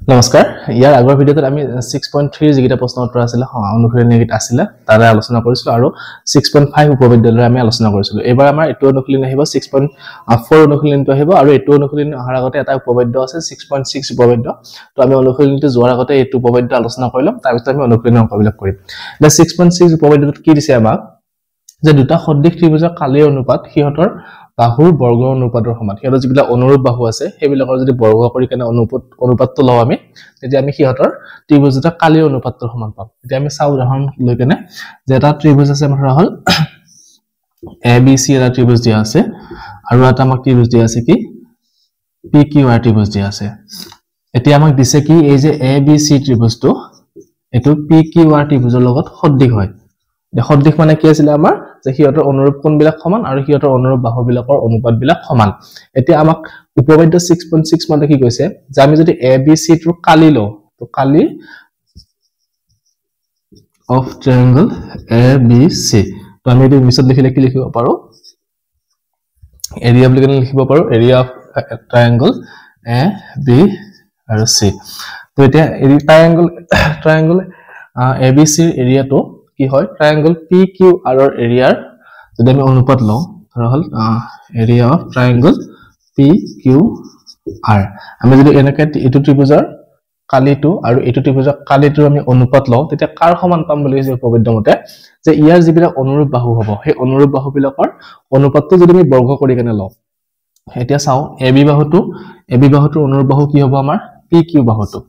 নমস্কাৰ ইয়াৰ আগৰ ভিডিঅ'ত আমি 6.3 যিটা প্ৰশ্ন উত্তৰ আছিল অনুশীলনী গীত আছিল তাৰে আলোচনা কৰিছিল আৰু 6.5 উপবিদ্যালয়ৰ আমি আলোচনা কৰিছিল এবাৰ আমাৰ এটো অনুশীলনী আহিব 6.4 অনুশীলনীটো আহিব আৰু এটো অনুশীলনী অহাৰ আগতে এটা উপবিদ্য আছে 6.6 উপবিদ্য তো আমি অনুশীলনীটো যোৱাৰ আগতে এটো উপবিদ্য আলোচনা কৰিলাম তাৰ পিছত আমি অনুশীলনী অংকবিলাক কৰিম দা 6.6 উপবিদ্যত কি দিছে আমাক যে দুটা সদৃশ ত্ৰিভুজৰ কালীয় অনুপাত হিহতৰ বাহুৰ বৰ্গ অনুপাতৰ সমান হিহতৰ যিবিলাক অনুৰূপ বাহু আছে সেইবিলাকৰ যদি বৰ্গ কৰি কেনে অনুপাতটো লও আমি তেতিয়া আমি হিহতৰ ত্ৰিভুজ দুটা কালীয় অনুপাতৰ সমান পাম এতিয়া আমি চাও উদাহৰণ লৈ কেনে যে এটা ত্ৰিভুজ আছে আমাৰ হল ABC এটা ত্ৰিভুজ দিয়া আছে আৰু এটা আমাক ত্ৰিভুজ দিয়া আছে কি PQR ত্ৰিভুজ দিয়া আছে এতিয়া আমাক দিছে কি এই যে ABC ত্ৰিভুজটো এটো PQR ত্ৰিভুজৰ লগত সদৃশ হয় সদৃশ মানে কি আছিল আমাৰ যে হিহতৰ অনুৰূপ কোণবিলাক সমান আৰু হিহতৰ অনুৰূপ বাহুবিলাকৰ অনুপাতবিলাক সমান এতিয়া আমাক উপবিদ্য 6.6 মানে কি কৈছে যে আমি যদি ABC টো কালি লও তো কালি অফ ট্ৰায়াঙ্গল ABC তো আমি এটো মিছত লিখিলে কি লিখিব পাৰো এৰিয়া বুলি লিখিব পাৰো এৰিয়া অফ ট্ৰায়াঙ্গল AB আৰু C তো এতিয়া এই ট্ৰায়াঙ্গল ABC ৰ এৰিয়াটো কি হয় ট্ৰায়াঙ্গল PQR ৰ এৰিয়াৰ যদি আমি অনুপাত লও ধৰা হল এৰিয়া অফ ট্ৰায়াঙ্গল PQR আমি যদি এনেকে এটো ত্ৰিভুজৰ কালিটো আৰু এটো ত্ৰিভুজৰ কালিটো আমি অনুপাত লও তেতিয়া কাৰ সমান পাম বুলি কৈছে উপবিদ্য মতে যে ইয়াৰ যিবিলাক অনুৰূপ বাহু হ'ব সেই অনুৰূপ বাহুবিলাকৰ অনুপাতটো যদি আমি বৰ্গ কৰি কেনে লও এতিয়া চাও AB বাহুটোৰ অনুৰূপ বাহু কি হ'ব আমাৰ PQ বাহুটো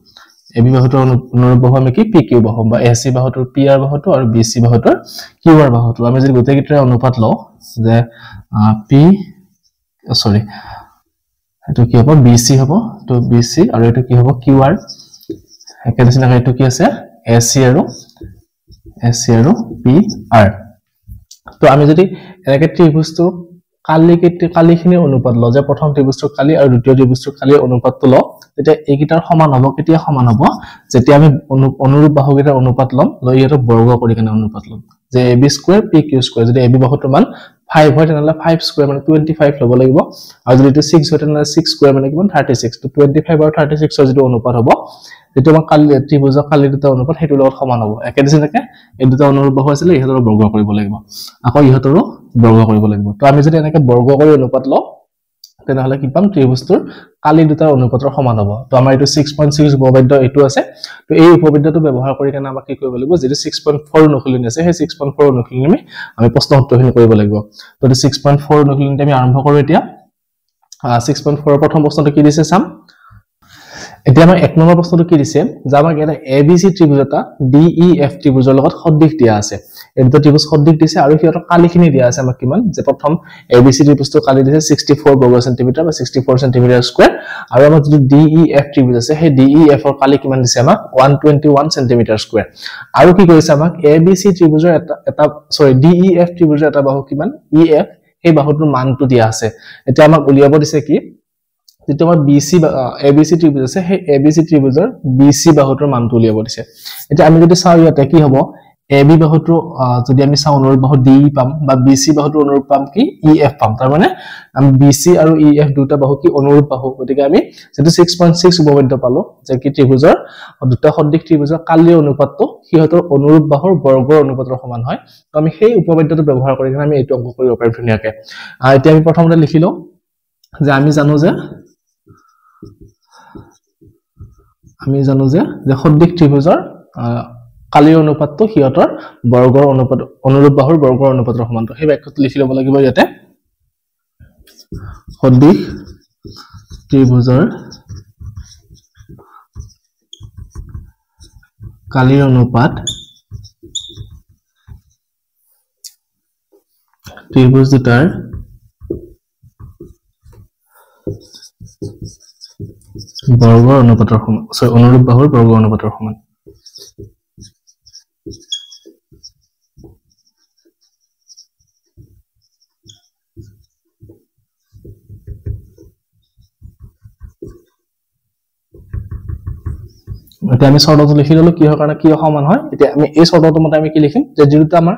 AB বাহুটোৰ অনুৰূপ বাহু আমি কি PQ বাহু বা AC বাহুটোৰ PR বাহুটো আৰু BC বাহুটোৰ QR বাহুটো আমি যদি গোটেই কিটাৰ অনুপাত লও যে এটো কি হ'ব BC হ'ব তো BC আৰু এটো কি হ'ব QR একেদিনা এটো কি আছে AC আৰু PR তো আমি যদি এনেকে ত্ৰিভুজটো কালিখিনি অনুপাত লও যে প্ৰথম ত্ৰিভুজটোৰ কালি আৰু দ্বিতীয় ত্ৰিভুজটোৰ কালিৰ অনুপাতটো লও তেতিয়া এইকিটাৰ সমান হ'ব কেতিয়া সমান হ'ব যেতিয়া আমি অনুৰূপ বাহুকেইটাৰ অনুপাত লম লৈ ইয়াৰ বৰ্গ কৰি কেনে অনুপাত লম যে AB স্কয়াৰ PQ স্কয়াৰ যদি AB বাহুটোৰ মান 5 হয় তেনলে 5 স্কয়াৰ মানে 25 লব লাগিব আৰু যদি এটো 6 হয় তেনলে 6 স্কয়াৰ মানে কিমান 36 তো 25 আৰু 36 ৰ যদি অনুপাত হ'ব যেটো আমাৰ কালি ত্ৰিভুজৰ কালি দুটা অনুপাত হেতু লগত সমান হ'ব একেদিনাকে এই দুটা অনুৰূপ বাহু আছিল ইহতৰ বৰ্গ কৰিব লাগিব আকৌ ইহতৰো বৰ্গ কৰিব লাগিব তো আমি যদি এনেকে বৰ্গ কৰি অনুপাত লও তেনেহলে কি পাম ত্ৰিভুজটোৰ কালি দুটাৰ অনুপাতৰ সমান হ'ব তো আমাৰ এটো 6.6 উপবিদ্য এটো আছে তো এই উপবিদ্যটো ব্যৱহাৰ কৰি কেনে আমাক কি কৰিব লাগিব যেটো 6.4 অনুশীলনী আছে সেই 6.4 অনুশীলনী আমি প্ৰশ্ন উত্তৰখিনি কৰিব লাগিব তো 6.4 অনুশীলনীটো আমি আৰম্ভ কৰো এতিয়া 6.4 প্ৰথম প্ৰশ্নটো কি দিছে চাম এতিয়া আমাৰ এক নম্বৰ প্ৰশ্নটো কি দিছে যে আমাক এটা ABC ত্ৰিভুজ এটা DEF ত্ৰিভুজৰ লগত সদৃশ দিয়া আছে এই দুটা ত্ৰিভুজ সদৃশ দিছে আৰু হিহতৰ কালিখিনি দিয়া আছে আমাক কিমান যে প্ৰথম ABC ত্ৰিভুজটো কালি দিছে 64 বৰ্গ সেন্টিমিটাৰ বা 64 সেন্টিমিটাৰ স্কয়াৰ আৰু আমাৰ যদি DEF ত্ৰিভুজ আছে সেই DEF ৰ কালি কিমান দিছে আমাক 121 সেন্টিমিটাৰ স্কয়াৰ আৰু কি কৈছে আমাক ABC ত্ৰিভুজৰ DEF ত্ৰিভুজৰ এটা বাহু কিমান EF এই বাহুটোৰ মানটো দিয়া আছে এতিয়া আমাক উলিয়াব দিছে কি যেটো আমাৰ ABC ত্ৰিভুজ আছে সেই ABC ত্ৰিভুজৰ BC বাহুটোৰ মানটো উলিয়াব দিছে এতিয়া আমি যদি চাও ইয়াতে কি হ'ব AB বাহুটো যদি আমি চাও অনুৰূপ বাহু DE পাম বা BC বাহুটোৰ অনুৰূপ পাম কি EF পাম তাৰ মানে আমি BC আৰু EF দুটা বাহু কি অনুৰূপ বাহু গতিকে আমি যেটো 6.6 উপবিদ্য পালো যে কি ত্ৰিভুজৰ দুটা সদৃশ ত্ৰিভুজৰ কালীয় অনুপাতটো হিহতৰ অনুৰূপ বাহুৰ বৰ্গৰ অনুপাতৰ সমান হয় তো আমি সেই উপবিদ্যটো ব্যৱহাৰ কৰি আমি এইটো অংক কৰিব পাৰিম ধুনিয়াকে এতিয়া আমি প্ৰথমতে লিখিলো যে আমি জানো যে সদৃশ ত্ৰিভুজৰ কালীয় অনুপাতটো হিহতৰ বৰ্গৰ অনুপাত অনুৰূপ বাহুৰ বৰ্গৰ অনুপাতৰ সমান তো সেই বাক্যটো লিখি লব লাগিব ইয়াতে সদৃশ ত্ৰিভুজৰ কালীয় অনুপাত ত্ৰিভুজ দুটাৰ বৰ্গৰ অনুপাতৰ সমান অনুৰূপ বাহুৰ বৰ্গৰ অনুপাতৰ সমান এতিয়া আমি শৰ্তটো লিখি ললো কি হয় কাৰণে কি সমান হয় এতিয়া আমি এই শৰ্তটো মতে আমি কি লিখিম যে যেটো আমাৰ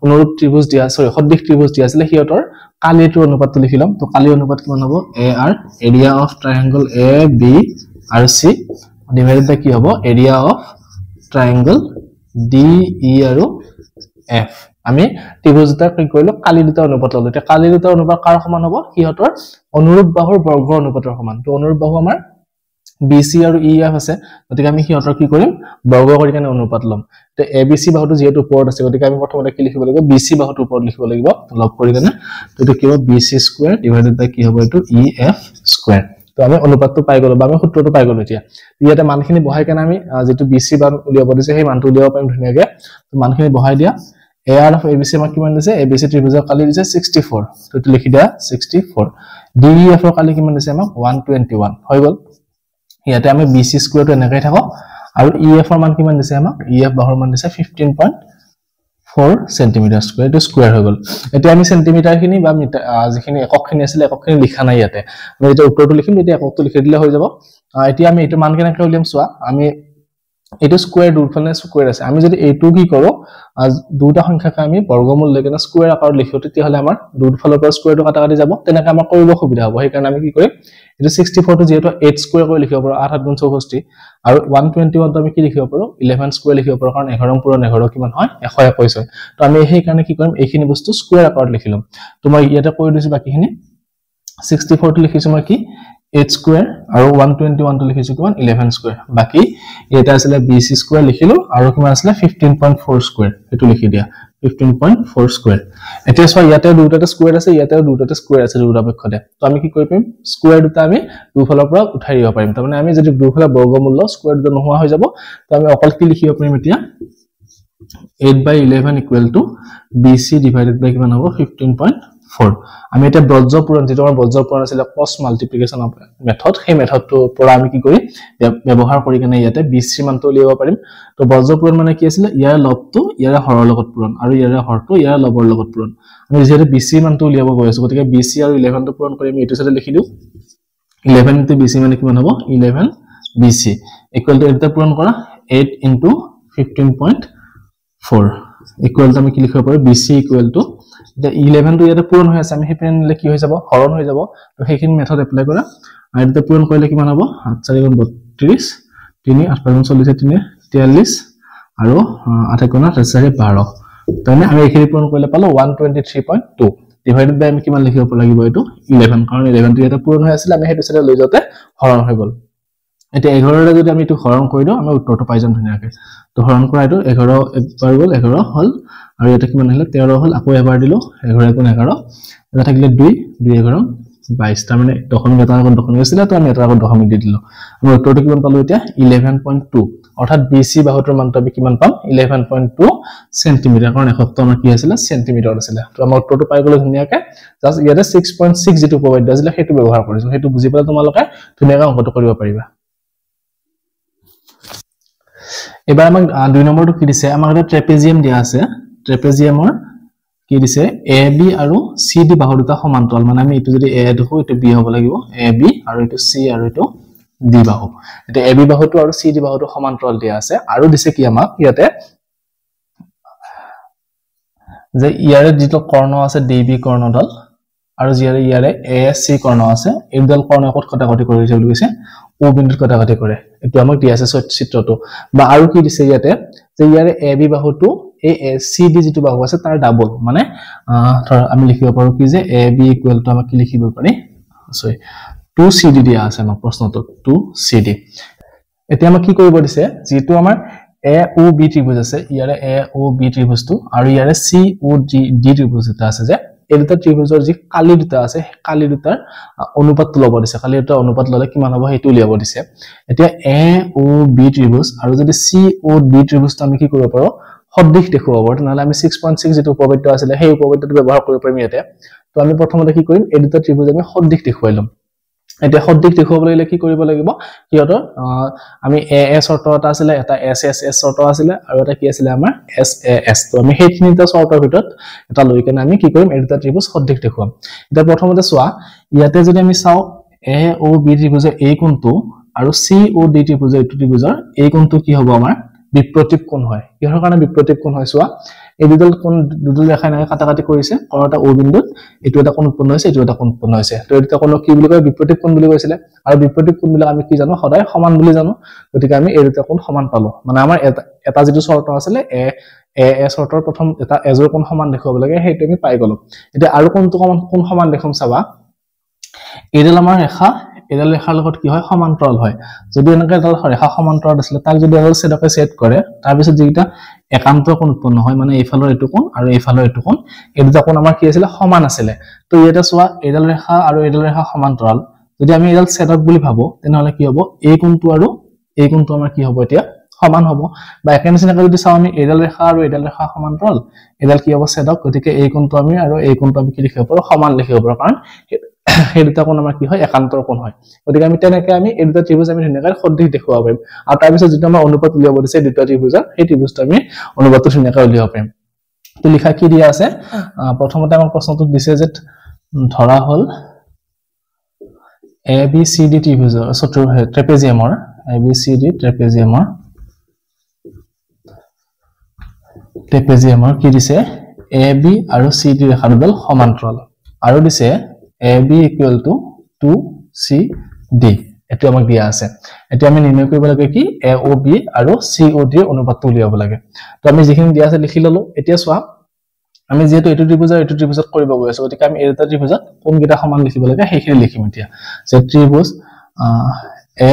অনুৰূপ ত্ৰিভুজ দিয়া সদৃশ ত্ৰিভুজ দিয়া আছিল হিহতৰ কালিটোৰ অনুপাতটো লিখি লম তো কালি অনুপাত কিমান হ'ব AR এৰিয়া অফ ট্ৰায়াঙ্গল AB আৰু C ডিভাইডেড বাই কি হ'ব এৰিয়া অফ ট্ৰায়াঙ্গল DE আৰু F আমি ত্ৰিভুজ দুটা কি কৰিলো কালি দুটা অনুপাত ললো এতিয়া কালি দুটা অনুপাত কাৰ সমান হ'ব কিহতৰ অনুৰূপ বাহুৰ বৰ্গ অনুপাতৰ সমান তো অনুৰূপ বাহু আমাৰ BC আৰু EF আছে গতিকে আমি কিহতৰ কি কৰিম বৰ্গ কৰি কেনে অনুপাত লম তে ABC বাহুটো যেহেতু ওপৰত আছে গতিকে আমি প্ৰথমতে কি লিখিব লাগিব BC বাহুটো ওপৰত লিখিব লাগিব লগ কৰি কেনে তো এটো কি হ'ব BC স্কয়াৰ ডিভাইডেড বাই কি হ'ব এটো EF স্কয়াৰ তো আমি অনুপাতটো পাই গলো বা আমি সূত্ৰটো পাই গলো এতিয়া ইয়াতে মানখিনি বহাই কেনে আমি যেটো BC মান উলিয়াব দিছে সেই মানটো উলিয়াব পাৰিম ধুনিয়াকে তো মানখিনি বহাই দিয়া AR of ABC আমাক কিমান দিছে ABC ত্ৰিভুজৰ কালি দিছে 64 তো এটো লিখি দিয়া 64 DEF ৰ কালি কিমান দিছে আমাক 121 হৈ গল ইয়াতে আমি BC স্কয়াৰটো এনেকৈ থাকক আৰু EF ৰ মান কিমান দিছে আমাক EF বাহুৰ মান দিছে 15.4 সেন্টিমিটাৰ স্কয়াৰ এটো স্কয়াৰ হৈ গল এতিয়া আমি সেন্টিমিটাৰ খিনি বা মিটাৰ যিখিনি একক খিনি আছিল একক খিনি লিখা নাই ইয়াতে আমি এটা উত্তৰটো লিখিম এতিয়া এককটো লিখি দিলে হৈ যাব এতিয়া আমি এটো মান কেনেকৈ উলিয়াম চোৱা আমি এটো স্কয়াৰ দুফালে স্কয়াৰ আছে আমি যদি এটো কি কৰো দুটা সংখ্যাকে আমি বৰ্গমূল লৈ কেনে স্কয়াৰ আকাৰত লিখো তেতিয়া হলে আমাৰ দুফালৰ পৰা স্কয়াৰটো কাটা কাটি যাব তেনেকৈ আমাৰ কৰিব সুবিধা হ'ব সেই কাৰণে আমি কি কৰিম এটো 64 টো যেটো 8 স্কয়াৰ কৰি লিখিব পাৰো 8 গুণ 64 আৰু 121 টো আমি কি লিখিব পাৰো 11 স্কয়াৰ লিখিব পাৰো কাৰণ 11 পূৰণ 11 কিমান হয় 121 হয় তো আমি সেই কাৰণে কি কৰিম এইখিনি বস্তু স্কয়াৰ আকাৰত লিখিলম তো মই ইয়াতে কৈ দিছো বাকিখিনি 64 টো লিখিছো মই কি 8 স্কয়াৰ আৰু 121 টো লিখিছো কিমান 11 স্কয়াৰ বাকি এটা আছিল BC স্কয়াৰ লিখিলো আৰু কিমান আছিল 15.4 স্কয়াৰ এটো লিখি দিয়া 15.4 স্কয়াৰ এতিয়া সো ইয়াতে দুটাতে স্কয়াৰ আছে ইয়াতে দুটাতে স্কয়াৰ আছে দুটা পক্ষতে তো আমি কি কৰি পাৰিম স্কয়াৰ দুটা আমি দুফালৰ পৰা উঠাই দিব পাৰিম তাৰমানে আমি যদি দুফালে বৰ্গমূল স্কয়াৰ দুটা নোহোৱা হৈ যাব তো আমি অকল কি লিখিব পাৰিম এতিয়া 8/11 ইকুৱেল টু BC ডিভাইডেড বাই কিমান হ'ব 15.4 আমি এটা বজ্ৰ পূৰণ যেটো আমাৰ বজ্ৰ পূৰণ আছিল ক্ৰছ মাল্টিপ্লিকেশন অফ মেথড সেই মেথডটো পৰা আমি কি কৰি ব্যৱহাৰ কৰি কেনে ইয়াতে BC মানটো উলিয়াব পাৰিম তো বজ্ৰ পূৰণ মানে কি আছিল ইয়াৰ লবটো ইয়াৰ হৰৰ লগত পূৰণ আৰু ইয়াৰ হৰটো ইয়াৰ লবৰ লগত পূৰণ আমি যেটো BC মানটো উলিয়াব গৈ আছো গতিকে BC আৰু 11 টো পূৰণ কৰি আমি এটো সাথে লিখি দিও 11 টো BC মানে কিমান হ'ব 11 BC ইকুৱেল টু এটা পূৰণ কৰা 8 * 15.4 ইকুৱেল টু আমি কি লিখিব পাৰো BC equal to the 11 to ইয়াতে পূৰণ হৈ আছে আমি হেপেন লে কি হৈ যাব হৰণ হৈ যাব তো সেইখিনি মেথড এপ্লাই কৰা আৰু এটা পূৰণ কৰিলে কিমান হ'ব 8 4 32 3 8 5 40 43 আৰু 8 গুণ 8 4 12 তানে আমি এইখিনি পূৰণ কৰিলে পালো 123.2 ডিভাইডেড বাই আমি কিমান লিখিব লাগিব এটো 11 কাৰণ 11 টো ইয়াতে পূৰণ হৈ আছিল আমি হেতু সাথে লৈ যাওতে হৰণ হৈ গল এতিয়া 11 ৰে যদি আমি এটো হৰণ কৰি দিও আমি উত্তৰটো পাই যাম ধুনিয়াকে তো হৰণ কৰা এটো 11 একবাৰ গল 11 হল আৰু এটা কিমান হলে 13 হল আকৌ এবাৰ দিলো 11 গুণ 11 এটা থাকিলে 2 2 11 22 তাৰ মানে দশমিক এটা আগত দশমিক আছিল তো আমি এটা আগত দশমিক দি দিলো আমি উত্তৰটো কিমান পালো এতিয়া 11.2 অৰ্থাৎ BC বাহুটোৰ মানটো আমি কিমান পাম 11.2 সেন্টিমিটাৰ কাৰণ এককটো আমাৰ কি আছিল সেন্টিমিটাৰ আছিল তো আমাৰ উত্তৰটো পাই গলো ধুনিয়াকে জাস্ট ইয়াতে 6.6 যেটো উপবাদ্য আছিল হেতু ব্যৱহাৰ কৰিছো হেতু বুজি পালে তোমালোকে ধুনিয়াকৈ অংকটো কৰিব পাৰিবা এবাৰ আমাক 2 নম্বৰটো কি দিছে আমাক এটা ট্ৰেপেজিয়াম দিয়া আছে ট্ৰেপেজিয়ামৰ কি দিছে AB আৰু CD বাহু দুটা সমান্তৰাল মানে আমি এটো যদি A দেখো এটো B হ'ব লাগিব AB আৰু এটো C আৰু এটো D বাহু এটা AB বাহুটো আৰু CD বাহুটো সমান্তৰাল দিয়া আছে আৰু দিছে কি আমাক ইয়াতে যে ইয়াৰে যেটো কৰ্ণ আছে DB কৰ্ণডাল আৰু ইয়াৰে AC কৰ্ণ আছে এই দুডাল কৰ্ণ একত কটাকটি কৰিছে বুলি কৈছে O বিন্দুত কটাকটি কৰে এটো আমাক দিয়া আছে চিত্ৰটো বা আৰু কি দিছে ইয়াতে যে ইয়াৰে AB বাহুটো এই CD যেটো বাহু আছে তাৰ ডাবল মানে ধৰ আমি লিখিব পাৰো কি যে AB ইকুৱেল টু আমাক কি লিখিব পাৰি সৰি 2CD দিয়া আছে আমাৰ প্ৰশ্নটো 2CD এতিয়া আমাক কি কৰিব দিছে যেটো আমাৰ AOB ত্ৰিভুজ আছে ইয়াৰে AOB ত্ৰিভুজটো আৰু ইয়াৰে COD ত্ৰিভুজ এটা আছে যে এই দুটা ত্ৰিভুজৰ যি কালি দুটা আছে কালি দুটাৰ অনুপাত ল'ব দিছে কালি দুটা অনুপাত ললে কিমান হ'ব হেতু উলিয়াব দিছে এতিয়া AOB ত্ৰিভুজ আৰু যদি COD ত্ৰিভুজটো আমি কি কৰিব পাৰো সদৃশ দেখুৱাব নহলে আমি 6.6 যেটো উপবাদ্য আছিল সেই উপবাদ্যটো ব্যৱহাৰ কৰিব পাৰিম ইয়াতে তো আমি প্ৰথমতে কি কৰিম এই দুটা ত্ৰিভুজ আমি সদৃশ দেখুৱাই লম এতিয়া সদৃশ দেখুৱাব লাগিলে কি কৰিব লাগিব কিয়তৰ আমি AS শৰ্ত এটা আছিল এটা SSS শৰ্ত আছিল আৰু এটা কি আছিল আমাৰ SAS তো আমি সেইখিনিটা শৰ্তৰ ভিতৰত এটা লৈ কেনে আমি কি কৰিম এই দুটা ত্ৰিভুজ সদৃশ দেখুৱাম এতিয়া প্ৰথমতে চোৱা ইয়াতে যদি আমি চাও AOB ত্ৰিভুজৰ এই কোণটো আৰু COD ত্ৰিভুজৰ এইটো ত্ৰিভুজৰ এই কোণটো কি হ'ব আমাৰ বিপ্ৰতীপ কোণ হয় কিহৰ কাৰণে বিপ্ৰতীপ কোণ হয় চোৱা এই দুডাল ৰেখা এনেকৈ কাটাকাটি কৰিছে কৰটা O বিন্দুত এটো এটা কোণ উৎপন্ন হৈছে এটো এটা কোণ উৎপন্ন হৈছে তো এটা কোণ কি বুলি কয় বিপ্ৰতীপ কোণ বুলি কৈছিলে আৰু বিপ্ৰতীপ কোণবিলাক আমি কি জানো সদায় সমান বুলি জানো গতিকে আমি এই দুটা কোণ সমান পালো মানে আমাৰ এটা যেটো চৰ্ত আছিল এ চৰ্তৰ প্ৰথম এটা এজৰ কোণ সমান দেখুৱাব লাগে সেইটো আমি পাই গলো এতিয়া আৰু কোণটো কোণ সমান দেখুৱাম চাবা এডাল আমাৰ ৰেখা এডাল ৰেখাৰ লগত কি হয় সমান্তৰাল হয় যদি এনেকৈ এডাল ৰেখা সমান্তৰাল আছিল তাক যদি এডাল ছেদকে ছেদ কৰে তাৰ পিছত যেটা একান্তৰ কোণ উৎপন্ন হয় মানে এইফালৰ এটো কোণ আৰু এইফালৰ এটো কোণ এই দুটা কোণ আমাৰ কি আছিল সমান আছিল তো ইয়াতে চোৱা এডাল ৰেখা আৰু এডাল ৰেখা সমান্তৰাল যদি আমি এডাল ছেদক বুলি ভাবো তেনেহলে কি হ'ব এই কোণটো আৰু এই কোণটো আমাৰ কি হ'ব এতিয়া সমান হ'ব বা একেনিচিনাকৈ যদি চাও আমি এডাল ৰেখা আৰু এডাল ৰেখা সমান্তৰাল এডাল কি হ'ব ছেদক গতিকে এই কোণটো আমি আৰু এই কোণটো আমি কি লিখিব পাৰো সমান লিখিব পাৰো কাৰণ এই দুটা কোণ আমাৰ কি হয় একান্তৰ কোণ হয় গতিকে আমি তেনেকৈ আমি এই দুটা ত্ৰিভুজ আমি ধুনীয়াকৈ সদৃশ দেখুৱাব পাৰিম আৰু তাৰ পিছত যেটা আমাৰ অনুপাত উলিয়াব দিছে দুটা ত্ৰিভুজৰ সেই ত্ৰিভুজটো আমি অনুপাতটো ধুনীয়াকৈ উলিয়াব পাৰিম তো লিখা কি দিয়া আছে প্ৰথমতে আমাক প্ৰশ্নটো দিছে যে ধৰা হল ABCD ত্ৰিভুজৰ ট্ৰেপেজিয়ামৰ ABCD ট্ৰেপেজিয়ামৰ কি দিছে AB আৰু CD ৰেখা দুডাল সমান্তৰাল আৰু দিছে AB = 2CD এটো আমাক দিয়া আছে এটো আমি নিৰ্ণয় কৰিব লাগে কি AOB আৰু COD ৰ অনুপাতটো উলিয়াব লাগে তো আমি যিখিনি দিয়া আছে লিখি ললো এতিয়া চোৱা আমি যেহেতু এটো ত্ৰিভুজত কৰিব গৈ আছো গতিকে আমি এই দুটা ত্ৰিভুজত কোনকেইটা সমান লিখিব লাগে সেইখিনি লিখিম এতিয়া যে ত্ৰিভুজ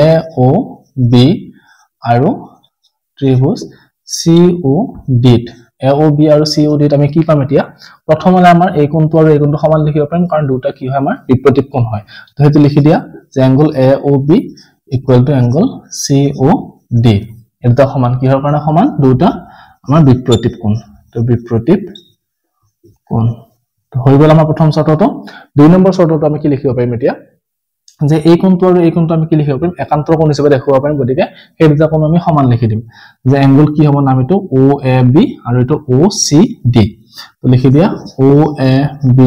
AOB আৰু ত্ৰিভুজ COD AOB আৰু COD আমি কি পাম এতিয়া প্ৰথমতে আমাৰ এই কোণটো আৰু এই কোণটো সমান লিখিব পাৰিম কাৰণ দুটা কি হয় আমাৰ বিপ্ৰতীপ কোণ হয় তো হেতু লিখি দিয়া যে এংগল AOB = এংগল COD এটা সমান কিহৰ কাৰণে সমান দুটা আমাৰ বিপ্ৰতীপ কোণ তো বিপ্ৰতীপ কোণ তো হৈ গল আমাৰ প্ৰথম চৰ্তটো দুই নম্বৰ চৰ্তটো আমি কি লিখিব পাৰিম এতিয়া যে এই কোণটো আৰু এই কোণটো আমি কি লিখিব পাৰিম একান্তৰ কোণ হিচাপে দেখুৱাব পাৰিম গতিকে এই দুটা কোণ আমি সমান লিখি দিম যে এংগল কি হ'ব নাম এটো OAB আৰু এটো OCD তো লিখি দিয়া OAB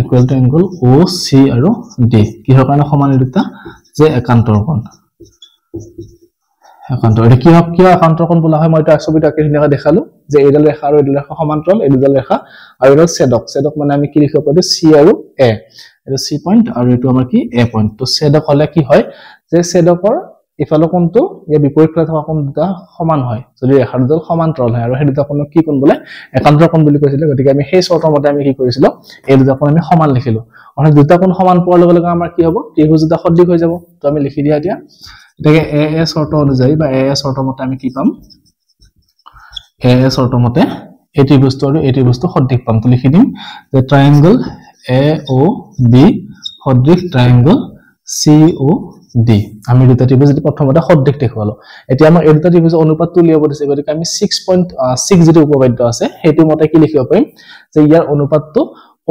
= এংগল OC আৰু D কিহৰ কাৰণে সমান এই দুটা যে একান্তৰ কোণ একান্তৰ এটা কিয় একান্তৰ কোণ বোলা হয় মই এটা ছবিটো আঁকি দেখালো যে এইডাল ৰেখা আৰু এইডাল ৰেখা সমান্তৰাল এই দুডাল ৰেখা আৰু এডাল ছেদক মানে আমি কি লিখিব পাৰো C আৰু A এটো C পইণ্ট আৰু এটো আমাৰ কি A পইণ্ট তো ছেদক হলে কি হয় যে ছেদকৰ ইফালৰ কোণটো ইয়াৰ বিপৰীত ফালে থকা কোণ দুটা সমান হয় যদি ৰেখা দুডাল সমান্তৰাল হয় আৰু সেই দুটা কোণক কি কোণ বোলে একান্তৰ কোণ বুলি কৈছিল গতিকে আমি সেই চৰ্তৰ মতে আমি কি কৰিছিলো এই দুটা কোণ আমি সমান লিখিলো আৰু দুটা কোণ সমান পোৱাৰ লগে লগে আমাৰ কি হ'ব ত্ৰিভুজ দুটা সদৃশ হৈ যাব তো আমি লিখি দিয়া এতিয়া এটাকে AA চৰ্ত অনুযায়ী বা AA চৰ্ত মতে আমি কি পাম AA চৰ্ত মতে এই ত্ৰিভুজটো আৰু এই ত্ৰিভুজটো সদৃশ পাম তো লিখি দিম যে ট্ৰায়াঙ্গল AOB সদৃশ ট্ৰায়াঙ্গল COD আমি দুটা ত্ৰিভুজ প্ৰথমতে সদৃশ দেখুৱালো এতিয়া আমাৰ এই দুটা ত্ৰিভুজৰ অনুপাতটো উলিয়াব দিছে গতিকে আমি 6.6 যেটো উপপাদ্য আছে সেইটো মতে কি লিখিব পাৰিম যে ইয়াৰ অনুপাতটো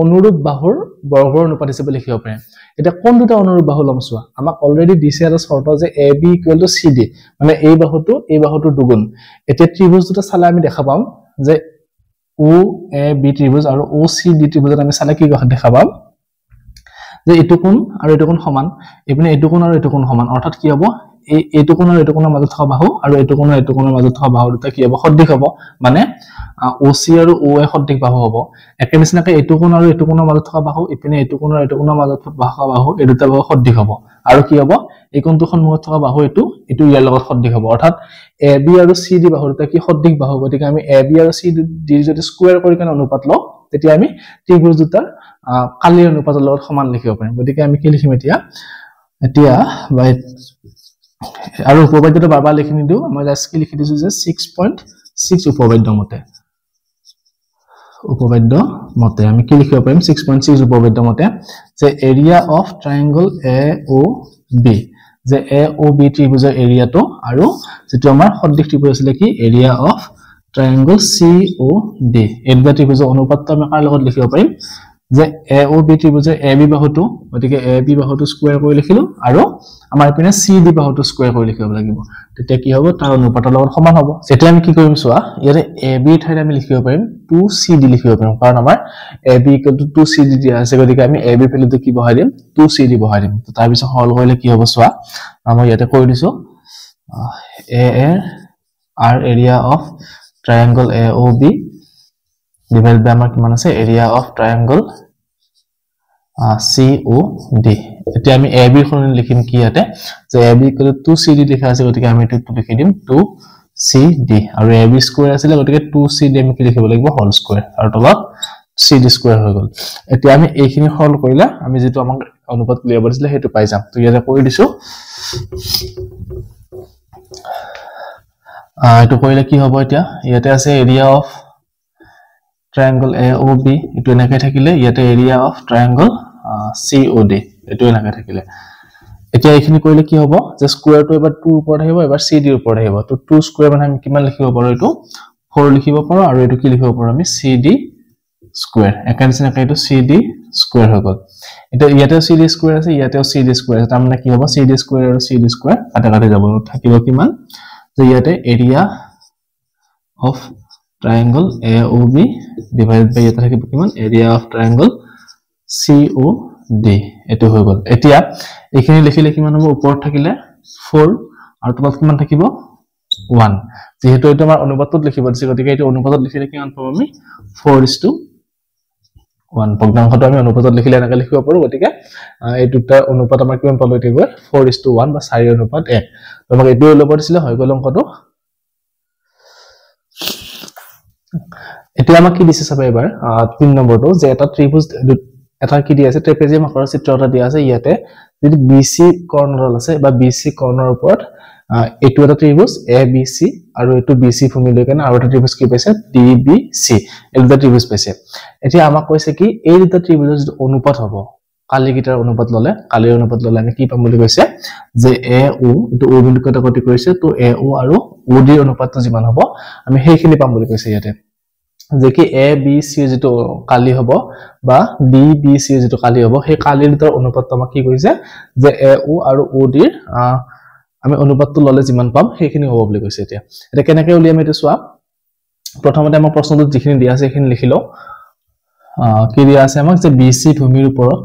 অনুৰূপ বাহুৰ বৰ্গৰ অনুপাত হিচাপে লিখিব পাৰিম এটা কোন দুটা অনুৰূপ বাহু লম চোৱা আমাক অলৰেডি দিছে এটা চৰ্ত যে AB = CD মানে এই বাহুটো দুগুণ এতিয়া ত্ৰিভুজ দুটা চালে আমি দেখা পাম যে OAB ত্ৰিভুজ আৰু OCD ত্ৰিভুজত আমি চালে কি দেখা পাম যে এটো কোণ আৰু এটো কোণ সমান ইপিনে এটো কোণ আৰু এটো কোণ সমান অৰ্থাৎ কি হ'ব এইটো কোণ আৰু এটো কোণৰ মাজত থকা বাহু আৰু এটো কোণ আৰু এটো কোণৰ মাজত থকা বাহু দুটা কি হ'ব সদৃশ হ'ব মানে OC আৰু OA সদৃশ বাহু হ'ব একেনিচিনাকৈ এটো কোণ আৰু এটো কোণৰ মাজত থকা বাহু ইপিনে এটো কোণ আৰু এটো কোণৰ মাজত থকা বাহু এই দুটা বাহু সদৃশ হ'ব আৰু কি হ'ব এই কোণটো সন্মুখত থকা বাহু এটো ইয়াৰ লগত সদৃশ হ'ব অৰ্থাৎ AB আৰু CD বাহু দুটা কি সদৃশ বাহু গতিকে আমি AB আৰু CD যদি স্কয়াৰ কৰি কেনে অনুপাত লওঁ তেতিয়া আমি ত্ৰিভুজ দুটাৰ কালিৰ অনুপাতৰ লগত সমান লিখিব পাৰিম গতিকে আমি কি লিখিম এতিয়া বাই আৰু উপপাদ্যটো বাৰবাৰ লিখি নিদিও মই জাস্ট কি লিখি দিছো যে 6.6 উপপাদ্য মতে আমি কি লিখিব পাৰিম 6.6 উপপাদ্য মতে যে এৰিয়া অফ ট্ৰায়াঙ্গল AOB যে AOB ত্ৰিভুজৰ এৰিয়াটো আৰু যেটো আমাৰ সদৃশ ত্ৰিভুজ আছিল কি এৰিয়া অফ ট্ৰায়াঙ্গল COD এই দুটা ত্ৰিভুজৰ অনুপাতটো আমি কাৰ লগত লিখিব পাৰিম যে AOB ত্ৰিভুজৰ AB বাহুটো গতিকে AB বাহুটো স্কয়াৰ কৰি লিখিলো আৰু আমাৰ ইপিনে CD বাহুটো স্কয়াৰ কৰি লিখিব লাগিব তেতিয়া কি হ'ব তাৰ অনুপাতৰ লগত সমান হ'ব যেটা আমি কি কৰিম চোৱা ইয়াৰে AB ঠাইত আমি লিখিব পাৰিম 2CD লিখিব পাৰিম কাৰণ আমাৰ AB = 2CD দিয়া আছে গতিকে আমি AB ভ্যালুটো কি বহাই দিম 2CD বহাই দিম তো তাৰ পিছত হল কৰিলে কি হ'ব চোৱা আমি ইয়াতে কৰি দিছো AA R area of triangle AOB divided by আমাৰ কিমান আছে area of triangle COD এতিয়া আমি AB খন লিখিম কি ইয়াতে যে AB ইকুৱেল টু 2CD লিখা আছে গতিকে আমি এটো লিখি দিম 2CD আৰু AB স্কয়াৰ আছিল গতিকে 2CD আমি কি লিখিব লাগিব হোল স্কয়াৰ আৰু তলত CD স্কয়াৰ হৈ গল এতিয়া আমি এইখিনি সৰল কৰিলে আমি যেটো আমাক অনুপাত ক্লিয়াৰ কৰিছিলে হেতু পাই যাম তো ইয়াতে কৰি দিছো এটো কৰিলে কি হ'ব এতিয়া ইয়াতে আছে এৰিয়া অফ triangle AOB এটো এনেকৈ থাকিলে ইয়াতে এৰিয়া অফ triangle COD এটো এনেকৈ থাকিলে এতিয়া এইখিনি কৰিলে কি হ'ব যে স্কয়াৰটো এবাৰ 2 ওপৰত আহিব এবাৰ CD ওপৰত আহিব তো 2 স্কয়াৰ মানে আমি কিমান লিখিব পাৰো এটো 4 লিখিব পাৰো আৰু এটো কি লিখিব পাৰো আমি CD স্কয়াৰ একাউন্টছনা এটো CD স্কয়াৰ হৈ গল এটা ইয়াতে CD স্কয়াৰ আছে ইয়াতেও CD স্কয়াৰ আছে তাৰ মানে কি হ'ব CD স্কয়াৰ আৰু CD স্কয়াৰ কাটা যাব থাকিব কিমান যে ইয়াতে area of triangle AOB divided by এটা থাকিব কিমান area of triangle COD এটো হৈ গল এতিয়া এইখিনি লিখিলে কিমান হ'ব ওপৰত থাকিলে 4 আৰু তলত কিমান থাকিব 1 যেহেতু এটা আমাৰ অনুপাতত লিখিব দিছে গতিকে এটা অনুপাতত লিখিলে কিমান পাম আমি 4:1 ভগ্নাংশটো আমি অনুপাতত লিখিলে এনেকৈ লিখিব পাৰো গতিকে এই দুটা অনুপাত আমাৰ কিমান পালো এতিয়া 4:1 বা 4:1 তোমাক এটো ল'ব দিছিলে হৈ গল অংকটো এতিয়া আমাক কি দিছে চাবা এবাৰ 3 নম্বৰটো যে এটা ত্ৰিভুজ এটা কি দি আছে ট্ৰেপেজিয়াম আকাৰৰ চিত্ৰ এটা দিয়া আছে ইয়াতে যদি BC কৰ্ণৰ আছে বা BC কৰ্ণৰ ওপৰত এটো এটা ত্ৰিভুজ ABC আৰু এটো BC ভূমি লৈ কেনে আৰু এটা ত্ৰিভুজ কি পাইছে DBC এই দুটা ত্ৰিভুজ পাইছে এতিয়া আমাক কৈছে কি এই দুটা ত্ৰিভুজৰ যে অনুপাত হ'ব কালিকিটাৰ অনুপাত ললে কালিৰ অনুপাত ললে আমি কি পাম বুলি কৈছে যে AO এটো O বিন্দু কটা কটি কৰিছে তো AO আৰু OD ৰ অনুপাতটো যিমান হ'ব আমি সেইখিনি পাম বুলি কৈছে ইয়াতে যে কি ABC যেটো কালি হ'ব বা DBC যেটো কালি হ'ব সেই কালিৰ দুটাৰ অনুপাতটো আমাক কি কৈছে যে AO আৰু OD ৰ আমি অনুপাতটো ললে যিমান পাম সেইখিনি হ'ব বুলি কৈছে এতিয়া এটা কেনেকৈ উলিয়াম এটো চোৱা প্ৰথমতে আমাৰ প্ৰশ্নটো যিখিনি দিয়া আছে সেইখিনি লিখি লও কি দিয়া আছে আমাক যে BC ভূমিৰ ওপৰত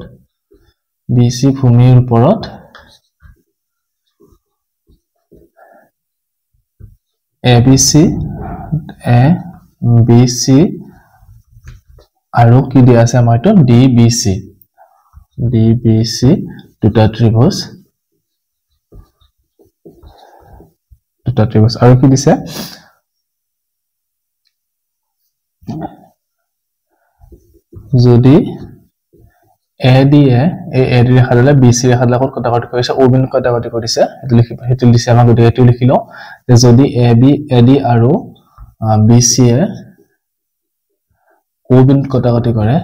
ABC আৰু কি দিয়া আছে আমাৰ তো DBC দুটা ত্ৰিভুজ আৰু কি দিছে যদি AD AD ৰেখা লৈ BC ৰেখা লৈ কটা কটি কৰিছে O বিন্দু কটা কটি কৰিছে হেতু দিছে আমাক গতি হেতু লিখিলো যে যদি AD আৰু BC এ O বিন্দু কটা কটি কৰে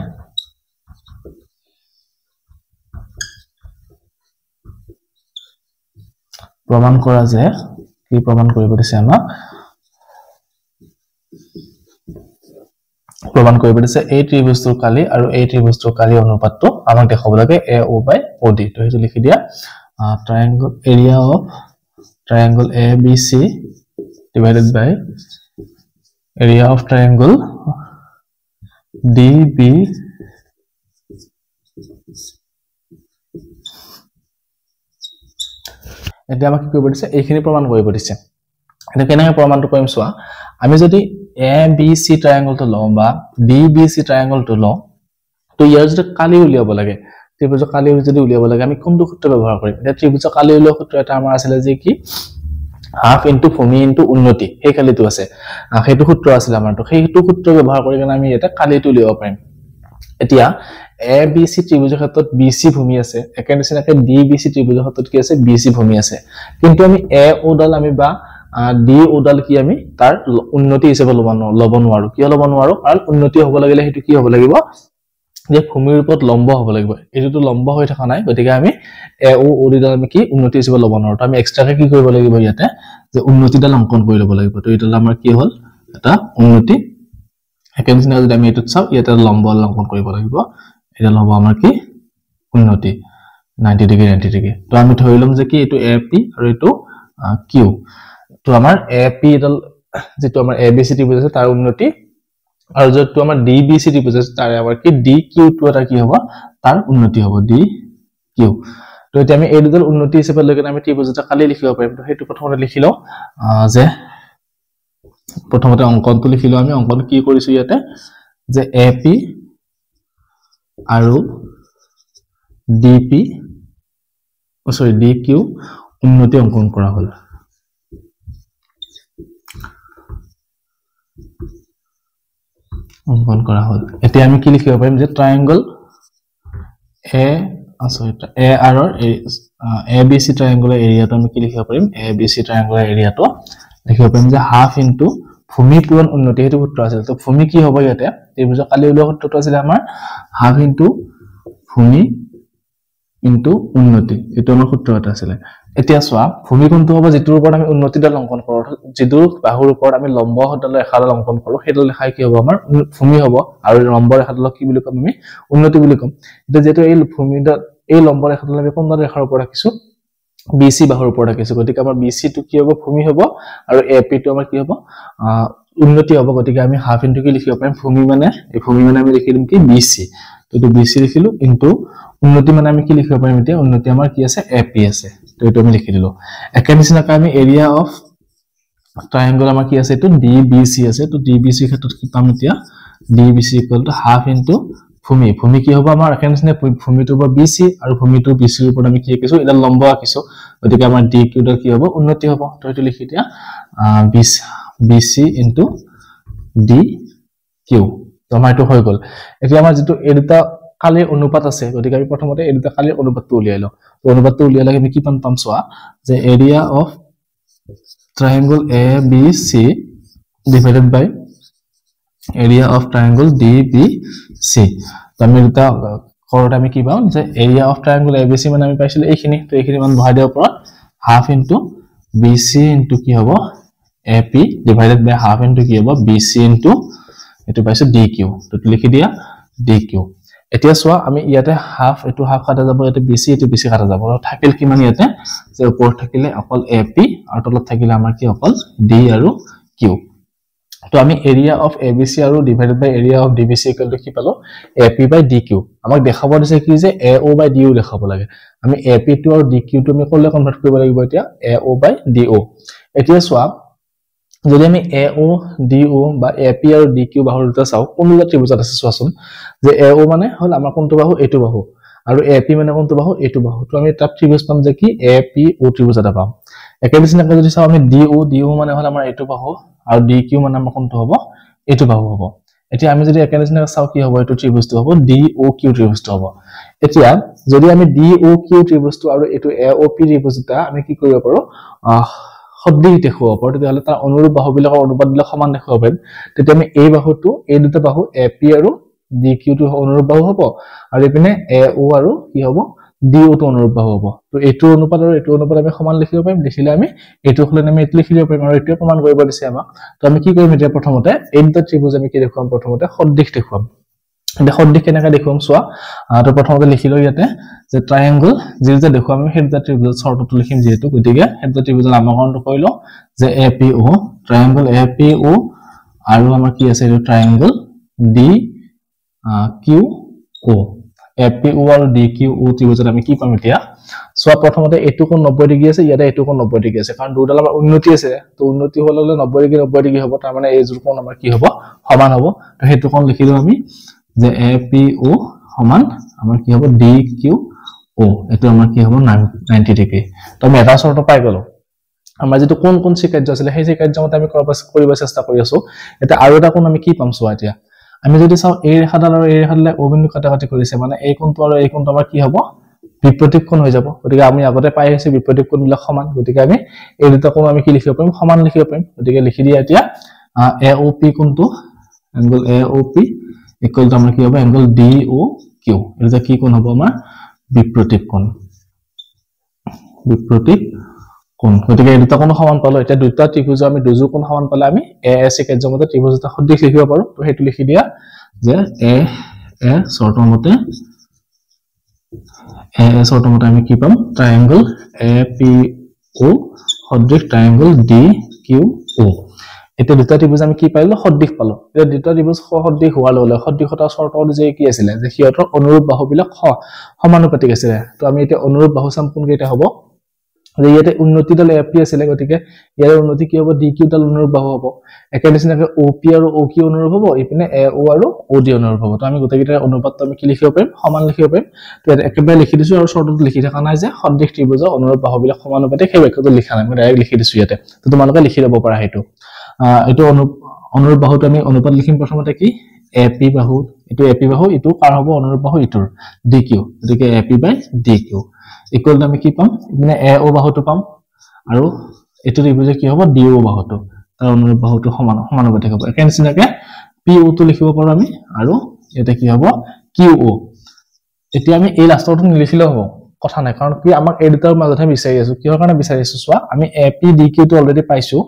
প্ৰমাণ কৰা যে কি প্ৰমাণ কৰিব দিছে আমাক প্ৰমাণ কৰিব দিছে এই ত্ৰিভুজটোৰ কালি আৰু এই ত্ৰিভুজটোৰ কালি অনুপাতটো আমাক দেখাব লাগে AO/OD তো হেতু লিখি দিয়া triangle area of triangle ABC divided by area of triangle DB এটা আমাক কি কৰিব দিছে এইখিনি প্ৰমাণ কৰিব দিছে এটা কেনেকৈ প্ৰমাণটো কৰিম চোৱা আমি যদি ABC ট্ৰায়াঙ্গলটো লওঁ বা DBC ট্ৰায়াঙ্গলটো লওঁ তো ইয়াৰ যদি কালি উলিয়াব লাগে ত্ৰিভুজৰ কালি যদি উলিয়াব লাগে আমি কোনটো সূত্ৰ ব্যৱহাৰ কৰিম এটা ত্ৰিভুজৰ কালি উলিওৱা সূত্ৰ এটা আমাৰ আছিল যে কি হাফ ইনটু ভূমি ইনটু উন্নতি এই কালিটো আছে সেইটো সূত্ৰ আছিল আমাৰ তো সেইটো সূত্ৰ ব্যৱহাৰ কৰি কেনে আমি এটা কালিটো উলিয়াব পাৰিম এতিয়া ABC ত্ৰিভুজৰ ক্ষেত্ৰত BC ভূমি আছে একেনিচিনাকে DBC ত্ৰিভুজৰ ক্ষেত্ৰত কি আছে BC ভূমি আছে কিন্তু আমি AO ডাল আমি বা DO ডাল কি আমি তাৰ উন্নতি হিচাপে লব নোৱাৰো কিয় লব নোৱাৰো কাৰণ উন্নতি হ'ব লাগিলে হেতু কি হ'ব লাগিব যে ভূমিৰ ওপৰত লম্ব হ'ব লাগিব এটোটো লম্ব হৈ থকা নাই গতিকে আমি AO OD ডাল আমি কি উন্নতি হিচাপে লব নোৱাৰো তো আমি এক্সট্ৰাকে কি কৰিব লাগিব ইয়াতে যে উন্নতি ডাল অঙ্কন কৰি লব লাগিব তো এটা আমাৰ কি হ'ল এটা উন্নতি একেনিচিনা যদি আমি এটোত চাও ইয়াতে লম্ব অঙ্কন কৰিব লাগিব এটা লব আমাৰ কি উন্নতি 90 ডিগ্ৰী তো আমি ধৰিলম যে কি এটো AP আৰু এটো Q তো আমাৰ AP ডাল যেটো আমাৰ ABC ত্ৰিভুজ আছে তাৰ উন্নতি আৰু যেটো আমাৰ DBC ত্ৰিভুজ আছে তাৰ আমাৰ কি DQ তো এটা কি হ'ব তাৰ উন্নতি হ'ব DQ তো এতিয়া আমি এই দুটাৰ উন্নতি হিচাপে লৈ কেনে আমি ত্ৰিভুজটা কালি লিখিব পাৰিম তো হেতু প্ৰথমতে লিখিলো যে প্ৰথমতে অংকনটো লিখিলো আমি অংকন কি কৰিছো ইয়াতে যে AP আৰু DP DQ উন্নতি অঙ্কন কৰা হল এতিয়া আমি কি লিখিব পাৰিম যে ট্ৰায়াঙ্গল A R ABC ট্ৰায়াঙ্গলৰ এৰিয়াটো আমি কি লিখিব পাৰিম ABC ট্ৰায়াঙ্গলৰ এৰিয়াটো লিখিব পাৰিম যে হাফ ইনটু ভূমি পূৰণ উন্নতি হেতু সূত্ৰ আছিল তো ভূমি কি হ'ব ইয়াতে এই বুজা কালি উলোৱা সূত্ৰটো আছিল আমাৰ হাফ ইনটু ভূমি ইনটু উন্নতি এটো আমাৰ সূত্ৰ এটা আছিল এতিয়া সোৱা ভূমি কোনটো হ'ব যেটোৰ ওপৰত আমি উন্নতিডাল অঙ্কন কৰো যেটোৰ বাহুৰ ওপৰত আমি লম্ব ৰেখাডাল ৰেখাডাল অঙ্কন কৰো হেডাল ৰেখাই কি হ'ব আমাৰ ভূমি হ'ব আৰু লম্ব ৰেখাডাল কি বুলি কম আমি উন্নতি বুলি কম এটা যেটো এই ভূমিডাল এই লম্ব ৰেখাডাল আমি কোনডাল ৰেখাৰ ওপৰত ৰাখিছো BC বাহুৰ ওপৰত ৰাখিছো গতিকে আমাৰ BC টো কি হ'ব ভূমি হ'ব আৰু AP টো আমাৰ কি হ'ব উন্নতি হ'ব গতিকে আমি হাফ ইনটু কি লিখিব পাৰিম ভূমি মানে এই ভূমি মানে আমি লিখি দিম কি BC তো BC লিখিলো ইনটু উন্নতি মানে আমি কি লিখিব পাৰিম এতিয়া উন্নতি আমাৰ কি আছে AP আছে তো এটো আমি লিখি দিলো একে নিচিনাকৈ আমি এৰিয়া অফ ট্ৰায়াঙ্গল আমাৰ কি আছে এটো DBC আছে তো DBC ক্ষেত্ৰত কি পাম এতিয়া DBC হাফ ইনটু ভূমি ভূমি কি হ'ব আমাৰ একে নিচিনা ভূমিটো বা BC আৰু ভূমিটো BC ৰ ওপৰত আমি কি কিছো এটা লম্ব আকিছো গতিকে আমাৰ DQ ৰ কি হ'ব উন্নতি হ'ব তো এটো লিখি দিয়া BC ইনটু DQ তো আমাৰ এটো হৈ গল এতিয়া আমাৰ যেটো এই দুটা কালিৰ অনুপাত আছে গতিকে আমি প্ৰথমতে এই দুটা কালিৰ অনুপাতটো উলিয়াই লও তো অনুপাতটো উলিয়ালে আমি কি পাম সোৱা যে area of ট্ৰায়াঙ্গল ABC divided by area of triangle DBC তো আমি দুটা কৰত আমি কি পাম যে area of triangle ABC মানে আমি পাইছিল এইখিনি তো এইখিনি মান বহাই দিও ওপৰত হাফ ইনটু BC ইনটু কি হ'ব AP divided by half into কি হ'ব BC ইনটু এটো পাইছো DQ তো লিখি দিয়া DQ এতিয়া সোৱা আমি ইয়াতে হাফ এটো হাফ কাটা যাব ইয়াতে BC এটো BC কাটা যাব আৰু থাকিল কি মানে ইয়াতে যে ওপৰত থাকিলে অকল AP আৰু তলত থাকিলে আমাৰ কি অকল D আৰু Q তো আমি এৰিয়া অফ ABC আৰু divided by area of DBC equal to কি পালো AP বাই DQ আমাক দেখাব দিছে কি যে AO বাই DO দেখাব লাগে আমি AP টো আৰু DQ টো আমি কলে কনভাৰ্ট কৰিব লাগিব এতিয়া AO বাই DO এতিয়া সোৱা যদি আমি AO DO বা AP আৰু DQ বাহুৰ দুটা চাও কোনটা ত্ৰিভুজত আছে সোৱাচোন যে AO মানে হল আমাৰ কোনটো বাহু এটো বাহু আৰু AP মানে কোনটো বাহু এটো বাহু তো আমি এটা ত্ৰিভুজ পাম যে কি APO ত্ৰিভুজ এটা পাম একে নিচিনাকৈ যদি চাও আমি DO মানে হল আমাৰ এটো বাহু আৰু DQ মানে আমাৰ কোনটো হ'ব এটো বাহু হ'ব এতিয়া আমি যদি একে নিচিনাকৈ চাও কি হ'ব এটো ত্ৰিভুজটো হ'ব DOQ ত্ৰিভুজটো হ'ব এতিয়া যদি আমি DOQ ত্ৰিভুজটো আৰু এটো AOP ত্ৰিভুজটা আমি কি কৰিব পাৰো সদৃশ দেখুৱাব পাৰো তেতিয়াহলে তাৰ অনুৰূপ বাহুবিলাকৰ অনুপাতবিলাক সমান দেখুৱাব পাৰিম তেতিয়া আমি এই বাহুটো এই দুটা বাহু AP আৰু DQ টো অনুৰূপ বাহু হ'ব আৰু এপিনে AO আৰু কি হ'ব DO টো অনুৰূপ বাহু হ'ব তো এটো অনুপাত আৰু এটো অনুপাত আমি সমান লিখিব পাৰিম লিখিলে আমি এটো হলে আমি এটো লিখি দিব পাৰিম আৰু এটো প্ৰমাণ কৰিব দিছে আমাক তো আমি কি কৰিম এতিয়া প্ৰথমতে এই দুটা ত্ৰিভুজ আমি কি দেখুৱাম প্ৰথমতে সদৃশ দেখুৱাম এটা সদৃশ কেনেকা দেখুৱাম সোৱা তো প্ৰথমতে লিখিলো ইয়াতে যে ট্ৰায়াঙ্গল যেটা দেখুৱাম আমি হেডা ত্ৰিভুজ শৰ্টটো লিখিম যেহেতু গতিকে হেডা ত্ৰিভুজৰ নামকৰণটো কৰিলো যে APO ট্ৰায়াঙ্গল APO আৰু আমাৰ কি আছে এই ট্ৰায়াঙ্গল DQO APO আৰু DQO ত্ৰিভুজত আমি কি পাম এতিয়া সোৱা প্ৰথমতে এটো কোণ 90 ডিগ্ৰী আছে ইয়াতে এটো কোণ 90 ডিগ্ৰী আছে কাৰণ দুডাল আমাৰ উন্নতি আছে তো উন্নতি হলে 90 ডিগ্ৰী হ'ব তাৰ মানে এই জোৰ কোণ আমাৰ কি হ'ব সমান হ'ব তো হেতু কোণ লিখি দিও আমি যে APO সমান আমাৰ কি হ'ব DQO এটো আমাৰ কি হ'ব 90 ডিগ্ৰী তো আমি এটা শৰ্ত পাই গলো আমাৰ যেটো কোন কোন কাৰ্য আছিল সেই কাৰ্যমতে আমি কৰিব চেষ্টা কৰি আছো এটা আৰু এটা কোণ আমি কি পাম সোৱা এতিয়া আমি যদি চাও এই ৰেখাডাল আৰু এই ৰেখাডালে O বিন্দু কাটাকাটি কৰিছে মানে এই কোণটো আৰু এই কোণটো আমাৰ কি হ'ব বিপৰীত কোণ হৈ যাব গতিকে আমি আগতে পাই আহিছো বিপৰীত কোণবিলাক সমান গতিকে আমি এই দুটা কোণ আমি কি লিখিব পাৰিম সমান লিখিব পাৰিম গতিকে লিখি দিয়া এতিয়া AOP কোণটো এংগল AOP ইকুৱেল টু আমাৰ কি হ'ব এংগল DOQ এটা কি কোণ হ'ব আমাৰ বিপৰীত কোণ গতিকে এই দুটা কোণ সমান পালো এতিয়া দুটা ত্ৰিভুজ আমি দুজো কোণ সমান পালে আমি AAC কাৰ্যমতে ত্ৰিভুজ এটা সদৃশ লিখিব পাৰো তো হেতু লিখি দিয়া যে A শৰ্তমতে আমি কি পাম ট্ৰায়াঙ্গল APO সদৃশ ট্ৰায়াঙ্গল DQO এটা দুটা ত্ৰিভুজ আমি কি পাইলো সদৃশ পালো এটা দুটা ত্ৰিভুজ সদৃশ হোৱাৰ লগে সদৃশতা শৰ্ত অনুযায়ী কি আছিল যে সিহঁতৰ অনুৰূপ বাহুবিলাক সমানুপাতিক আছিল তো আমি এতিয়া অনুৰূপ বাহু চাম কোন কেইটা হ'ব যে ইয়াতে উন্নতিডাল এপি আছিলে গতিকে ইয়াৰ উন্নতি কি হ'ব DQ ডাল অনুৰূপ বাহু হ'ব একে নিচিনাকৈ OP আৰু OQ অনুৰূপ হ'ব ইপিনে AO আৰু OD অনুৰূপ হ'ব তো আমি গোটেইকেইটাৰ অনুপাতটো আমি কি লিখিব পাৰিম সমান লিখিব পাৰিম তো একেবাৰে লিখি দিছো আৰু শৰ্টত লিখি থকা নাই যে সদৃশ ত্ৰিভুজৰ অনুৰূপ বাহুবিলাক সমানুপাতিক সেই বাক্যটো লিখা নাই মই ডাইৰেক্ট লিখি দিছো ইয়াতে তো তোমালোকে লিখি ল'ব পাৰা সেইটো এইটো অনুৰূপ বাহুটো আমি অনুপাত লিখিম প্ৰথমতে কি AP বাহু ইটো কাৰ হ'ব অনুৰূপ বাহু ইটোৰ DQ গতিকে AP by DQ ইকুৱেল আমি কি পাম মানে AO বাহুটো পাম আৰু এটো ত্ৰিভুজে কি হ'ব DO বাহুটো তাৰ অনুৰূপ বাহুটো সমানুপাতিক হ'ব একে নিচিনাকৈ PO টো লিখিব পাৰো আমি আৰু এটা কি হ'ব QO এতিয়া আমি এই লাষ্টৰটো নিলিখিলেও হ'ব কথা নাই কাৰণ কি আমাক এই দুটাৰ মাজতে বিচাৰি আছো কিহৰ কাৰণে বিচাৰি আছো চোৱা আমি AP DQ টো অলৰেডি পাইছো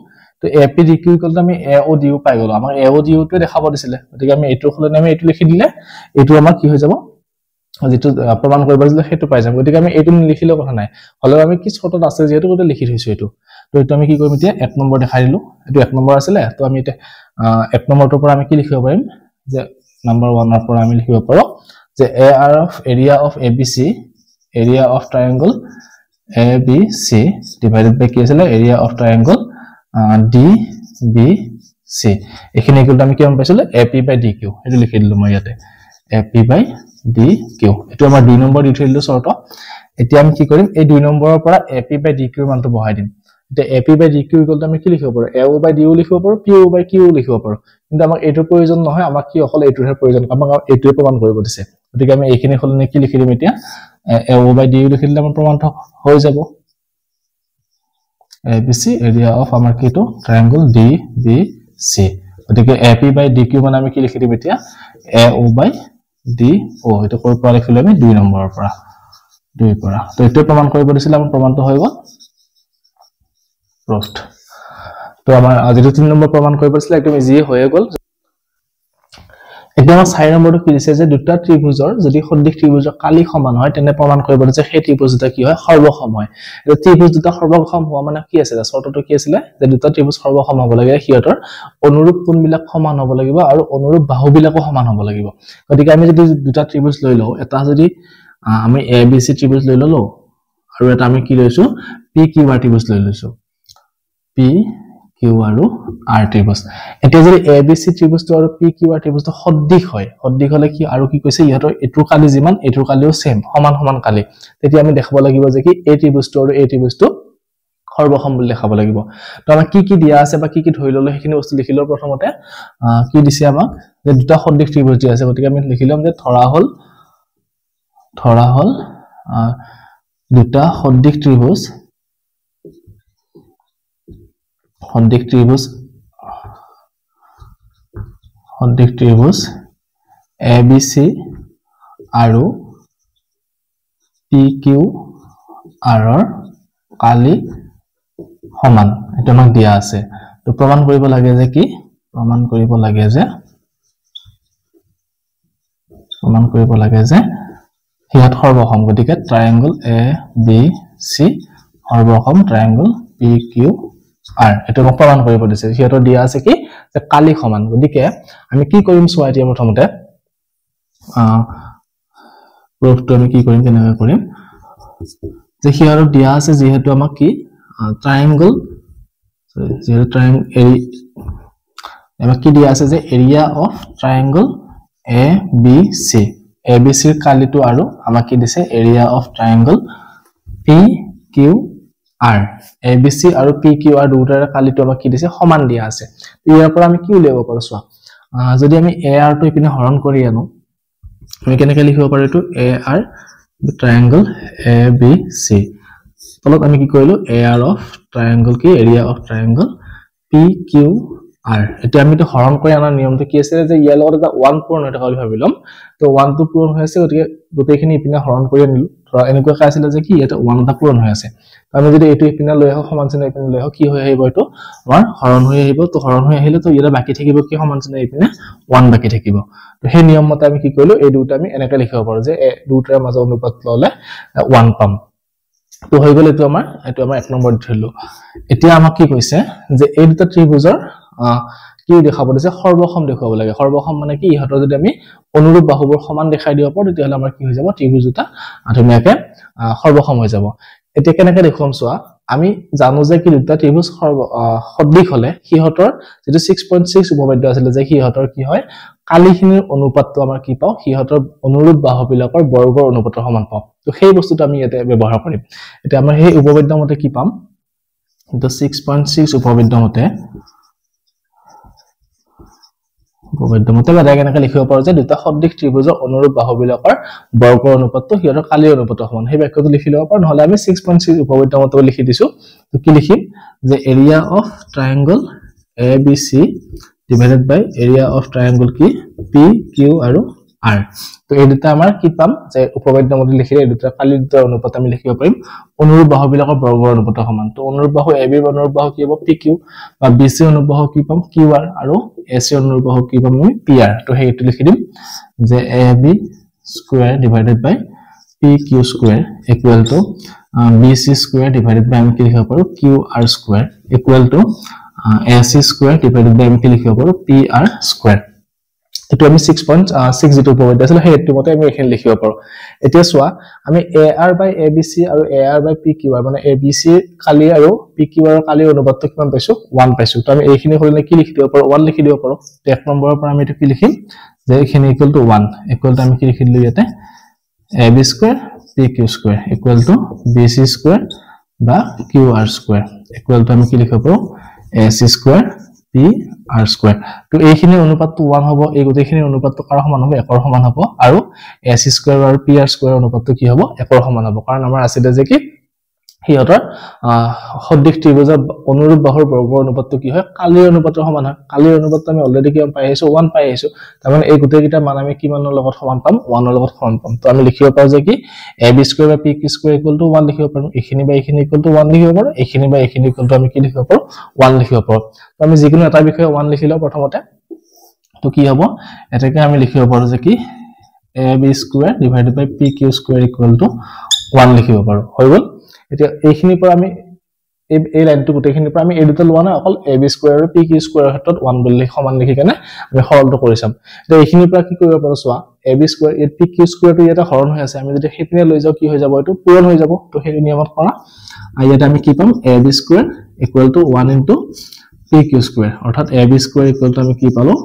তো AP DQ ইকুৱেল আমি AO DO পাই গলো আমাৰ AO DO টো দেখাব দিছিলে গতিকে আমি এইটো খলনে আমি এইটো লিখি দিলে এইটো আমাৰ কি হৈ যাব যেটো প্ৰমাণ কৰিব দিলে হেতু পাই যাম গতিকে আমি এইটো লিখিলেও কথা নাই হলেও আমি কি শৰ্টত আছে যেহেতু গতে লিখি থৈছো এইটো তো এইটো আমি কি কৰিম এতিয়া 1 নম্বৰ দেখাই দিলো এইটো 1 নম্বৰ আছিল তো আমি এটা 1 নম্বৰটোৰ পৰা আমি কি লিখিব পাৰিম যে নম্বৰ 1 ৰ পৰা আমি লিখিব পাৰো যে area of ABC area of triangle ABC divided by কি আছিল area of triangle DBC এখানে ইকুৱেল আমি কি পাইছিল AP by DQ এটো লিখি দিলো মই ইয়াতে AP by DQ এটো আমাৰ 2 নম্বৰ দি থৈলো শৰ্ট এতিয়া আমি কি কৰিম এই 2 নম্বৰৰ পৰা AP by DQ ৰ মানটো বহাই দিম এতিয়া AP by DQ ইকুৱেল আমি কি লিখিব পাৰো AO by DO লিখিব পাৰো PO by QO লিখিব পাৰো কিন্তু আমাক এইটো প্ৰয়োজন নহয় আমাক কি অকল এইটোহে প্ৰয়োজন আমাক এইটোৱে প্ৰমাণ কৰিব দিছে গতিকে আমি এইখিনি খলনে কি লিখি দিম এতিয়া AO by DO লিখি দিলে আমাৰ প্ৰমাণটো হৈ যাব ABC area of আমাৰ কিটো triangle DBC গতিকে AP by DQ মানে আমি কি লিখি দিম এতিয়া AO by DO এটা কৰ পৰা লিখিলে আমি 2 নম্বৰৰ পৰা 2 পৰা তো এইটো প্ৰমাণ কৰিব দিছিল আমাৰ প্ৰমাণটো হৈ গ'ল প্ৰস্ত তো আমাৰ আজিটো 3 নম্বৰ প্ৰমাণ কৰিব দিছিল একদম ইজি হৈ গ'ল এতিয়া আমাৰ 4 নম্বৰটো কি দিছে যে দুটা ত্ৰিভুজৰ যদি সদৃশ ত্ৰিভুজৰ কালি সমান হয় তেনে প্ৰমাণ কৰিব দিছে সেই ত্ৰিভুজ দুটা কি হয় সৰ্বসম হয় এই ত্ৰিভুজ দুটা সৰ্বসম হোৱা মানে কি আছে শৰ্তটো কি আছিল যে দুটা ত্ৰিভুজ সৰ্বসম হ'ব লাগে হিয়তৰ অনুৰূপ কোণবিলাক সমান হ'ব লাগিব আৰু অনুৰূপ বাহুবিলাকো সমান হ'ব লাগিব গতিকে আমি যদি দুটা ত্ৰিভুজ লৈ লও এটা যদি আমি ABC ত্ৰিভুজ লৈ ললো আৰু এটা আমি কি লৈছো PQR ত্ৰিভুজ লৈ লৈছো PQ আৰু R ত্ৰিভুজ এতিয়া যদি ABC ত্ৰিভুজটো আৰু PQR ত্ৰিভুজটো সদৃশ হয় সদৃশ হলে কি আৰু কি কৈছে ইহতৰ এটুৰ কালি যিমান এটুৰ কালিও সেম সমান কালি তেতিয়া আমি দেখাব লাগিব যে কি এই ত্ৰিভুজটো আৰু এই ত্ৰিভুজটো সৰ্বসম বুলি দেখাব লাগিব তো আমাক কি দিয়া আছে বা কি ধৰি ললো সেইখিনি বস্তু লিখিলো প্ৰথমতে কি দিছে আমাক যে দুটা সদৃশ ত্ৰিভুজ আছে গতিকে আমি লিখিলাম যে ধৰা হল দুটা সদৃশ ত্ৰিভুজ ABC আৰু PQR ৰ কালি সমান এটা আমাক দিয়া আছে তো প্ৰমাণ কৰিব লাগে যে কি প্ৰমাণ কৰিব লাগে যে হিয়াত সৰ্বসম গতিকে ট্ৰায়াঙ্গল ABC সৰ্বসম ট্ৰায়াঙ্গল PQR এটো মোক প্ৰমাণ কৰিব দিছে হিয়াতৰ দিয়া আছে কি যে কালি সমান গতিকে আমি কি কৰিম সোৱা এতিয়া প্ৰথমতে প্ৰুফটো আমি কি কৰিম কেনেকৈ কৰিম যে হিয়াৰৰ দিয়া আছে যেহেতু আমাক কি ট্ৰায়াঙ্গল আমাক কি দিয়া আছে যে এৰিয়া অফ ট্ৰায়াঙ্গল ABC ৰ কালিটো আৰু আমাক কি দিছে এৰিয়া অফ ট্ৰায়াঙ্গল PQR ABC আৰু PQR দুটাৰ কালিটো আমাক কি দিছে সমান দিয়া আছে ইয়াৰ পৰা আমি কি উলিয়াব পাৰো সোৱা যদি আমি AR টো ইপিনে হৰণ কৰি আনো আমি কেনেকৈ লিখিব পাৰো এটো AR ট্ৰায়াঙ্গল ABC তলত আমি কি কৰিলো AR অফ ট্ৰায়াঙ্গল কি এৰিয়া অফ ট্ৰায়াঙ্গল PQR এটা আমি তো হৰণ কৰি আনাৰ নিয়মটো কি আছে যে ইয়াৰ লগত এটা 1 পূৰণ হৈ থকা বুলি ভাবিলম তো 1 টো পূৰণ হৈ আছে গতিকে গোটেইখিনি ইপিনে হৰণ কৰি আনিলো ধৰা এনেকুৱা কাছিল যে কি এটা 1 এটা পূৰণ হৈ আছে আমি যদি এটো ইপিনে লৈ আহো সমান চিহ্ন ইপিনে লৈ আহো কি হৈ আহিব এটো আমাৰ হৰণ হৈ আহিব তো হৰণ হৈ আহিলে তো ইয়াৰ বাকি থাকিব কি সমান চিহ্ন ইপিনে 1 বাকি থাকিব তো সেই নিয়ম মতে আমি কি কৰিলো এই দুটা আমি এনেকৈ লিখিব পাৰো যে এই দুটাৰ মাজৰ অনুপাত ললে 1 পাম তো হৈ গলে এটো আমাৰ 1 নম্বৰ ধৰিলো এতিয়া আমাক কি কৈছে যে এই দুটা ত্ৰিভুজৰ কি দেখাব দিছে সৰ্বসম দেখাব লাগে সৰ্বসম মানে কি ইহতৰ যদি আমি অনুৰূপ বাহুবোৰ সমান দেখাই দিব পাৰো তেতিয়াহলে আমাৰ কি হৈ যাব ত্ৰিভুজ দুটা ধুনীয়াকৈ সৰ্বসম হৈ যাব এতিয়া কেনেকৈ দেখুৱাম সোৱা আমি জানো যে কি দুটা ত্ৰিভুজ সদৃশ হলে সিহঁতৰ যেটো 6.6 উপপাদ্য আছিল যে সিহঁতৰ কি হয় কালিখিনিৰ অনুপাতটো আমাৰ কি পাও সিহঁতৰ অনুৰূপ বাহুবিলাকৰ বৰ্গৰ অনুপাতৰ সমান পাও তো সেই বস্তুটো আমি ইয়াতে ব্যৱহাৰ কৰিম এটা আমাৰ সেই উপপাদ্য মতে কি পাম তো 6.6 উপপাদ্য মতে বা কেনেকৈ লিখিব পাৰো যে দুটা সদৃশ ত্ৰিভুজৰ অনুৰূপ বাহুবিলাকৰ বৰ্গৰ অনুপাতটো সিহঁতৰ কালিৰ অনুপাতৰ সমান সেই বাক্যটো লিখি লব পাৰো নহলে আমি 6.6 উপপাদ্য মতে লিখি দিছো তো কি লিখিম যে area of ট্ৰায়াঙ্গল ABC divided by area of triangle কি PQ আৰু R তো এই দুটা আমাৰ কি পাম যে উপপাদ্য মতে লিখিলে এই দুটা কালিৰ দুটা অনুপাত আমি লিখিব পাৰিম অনুৰূপ বাহুবিলাকৰ বৰ্গৰ অনুপাতৰ সমান তো অনুৰূপ বাহু AB অনুৰূপ বাহু কি হ'ব PQ বা BC অনুৰূপ বাহু কি পাম QR আৰু AC অনুৰূপ বাহু কি পাম আমি PR তো সেইটো লিখি দিম যে AB square divided by PQ square equal to BC square divided by আমি কি লিখিব পাৰো QR square equal to AC square divided by আমি কি লিখিব পাৰো PR square এটো আমি 6.6 যেটো উপপাদ্য আছিল হেতু মতে আমি এখানে লিখিব পাৰো এতিয়া সোয়া আমি AR by ABC আৰু AR by PQR মানে ABC কালি আৰু PQR কালি অনুপাতটো কিমান পাইছো 1 পাইছো তো আমি এইখিনি হলে কি লিখি দিব পাৰো 1 লিখি দিব পাৰো তো এক নম্বৰৰ পৰা আমি এটো কি লিখিম যে এখানে ইকুয়াল টু 1 ইকুয়াল টু আমি কি লিখি দিলো ইয়াতে AB square PQ square equal to BC square বা QR square equal to আমি কি লিখিব পাৰো AC square PR square তো এইখিনি অনুপাতটো 1 হ'ব এই গোটেইখিনি অনুপাতটো কাৰ সমান হ'ব 1 ৰ সমান হ'ব আৰু AC square আৰু PR square অনুপাতটো কি হ'ব 1 ৰ সমান হ'ব কাৰণ আমাৰ আছিল যে কি হিহঁতৰ সদৃশ ত্ৰিভুজৰ অনুৰূপ বাহুৰ বৰ্গৰ অনুপাতটো কি হয় কালিৰ অনুপাতৰ সমান হয় কালিৰ অনুপাতটো আমি অলৰেডি কি পাই আহিছো 1 পাই আহিছো তাৰ মানে এই গোটেইকিটা মান আমি কিমানৰ লগত সমান পাম 1 ৰ লগত সমান পাম তো আমি লিখিব পাৰো যে কি AB square বা PQ square equal to 1 লিখিব পাৰো এইখিনি বা এইখিনি equal to 1 লিখিব পাৰো এইখিনি বা এইখিনি equal to আমি কি লিখিব পাৰো 1 লিখিব পাৰো তো আমি যিকোনো এটা বিষয়ে 1 লিখিলো প্ৰথমতে তো কি হ'ব এটাকে আমি লিখিব পাৰো যে কি AB square divided by PQ square equal to 1 লিখিব পাৰো হৈ গল এতিয়া এইখিনিৰ পৰা আমি এই লাইনটো গোটেইখিনিৰ পৰা আমি এই দুটা লোৱা না অকল AB square আৰু PQ square ক্ষেত্ৰত 1 বুলি সমান লিখি কেনে আমি সৰলটো কৰি চাম এতিয়া এইখিনিৰ পৰা কি কৰিব পাৰো চোৱা AB square এই PQ square টো ইয়াতে হৰণ হৈ আছে আমি যদি হেপিনে লৈ যাও কি হৈ যাব এটো পূৰণ হৈ যাব তো সেই নিয়মত কৰা আৰু ইয়াতে আমি কি পাম AB square equal to 1 into PQ square অৰ্থাৎ AB square equal to আমি কি পালো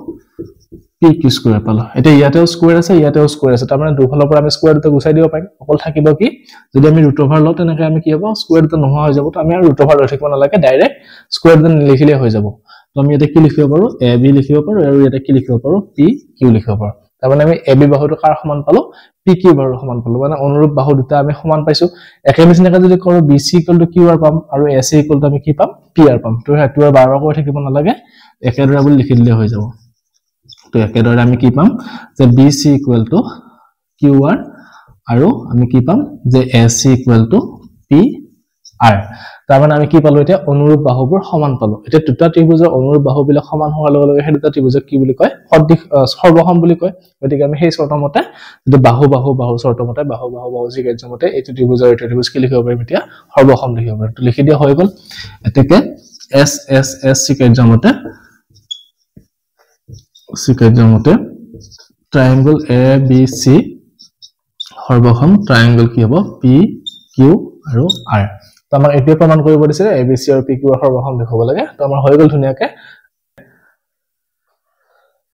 PQ square পালো এটা ইয়াতেও স্কয়াৰ আছে ইয়াতেও স্কয়াৰ আছে তাৰ মানে দুফালৰ পৰা আমি স্কয়াৰ দুটা গুছাই দিব পাৰিম অকল থাকিব কি যদি আমি ৰুট ওভাৰ লও তেনেকৈ আমি কি হ'ব স্কয়াৰ দুটা নোহোৱা হৈ যাব তো আমি আৰু ৰুট ওভাৰ লৈ থাকিব নালাগে ডাইৰেক্ট স্কয়াৰ দুটা লিখিলে হৈ যাব তো আমি এটা কি লিখিব পাৰো AB লিখিব পাৰো আৰু এটা কি লিখিব পাৰো PQ লিখিব পাৰো তাৰ মানে আমি AB বাহুটো কাৰ সমান পালো PQ বাহুৰ সমান পালো মানে অনুৰূপ বাহু দুটা আমি সমান পাইছো একে নিচিনাকৈ যদি কৰো BC = QR পাম আৰু AC = আমি কি পাম PR পাম তো হেতু আৰু বাৰ কৰি থাকিব নালাগে একেদৰে বুলি লিখি দিলে হৈ যাব তো একেদৰে আমি কি পাম যে BC = QR আৰু আমি কি পাম যে AC = PR তাৰ মানে আমি কি পালো এতিয়া অনুৰূপ বাহুবোৰ সমান পালো এতিয়া দুটা ত্ৰিভুজৰ অনুৰূপ বাহুবিলাক সমান হোৱাৰ লগে লগে সেই দুটা ত্ৰিভুজক কি বুলি কয় সদৃশ সৰ্বসম বুলি কয় গতিকে আমি সেই শৰ্ত মতে যদি বাহু শৰ্ত মতে বাহু যি কাৰ্য মতে এই ত্ৰিভুজৰ এই ত্ৰিভুজ কি লিখিব পাৰিম এতিয়া সৰ্বসম লিখিব পাৰিম তো লিখি দিয়া হৈ গল এতেকে SSS কাৰ্য মতে triangle ABC সৰ্বসম triangle কি হ'ব PQ আৰু R তো আমাৰ এতিয়া প্ৰমাণ কৰিব দিছে ABC আৰু PQ ৰ সৰ্বসম লিখিব লাগে তো আমাৰ হৈ গল ধুনিয়াকে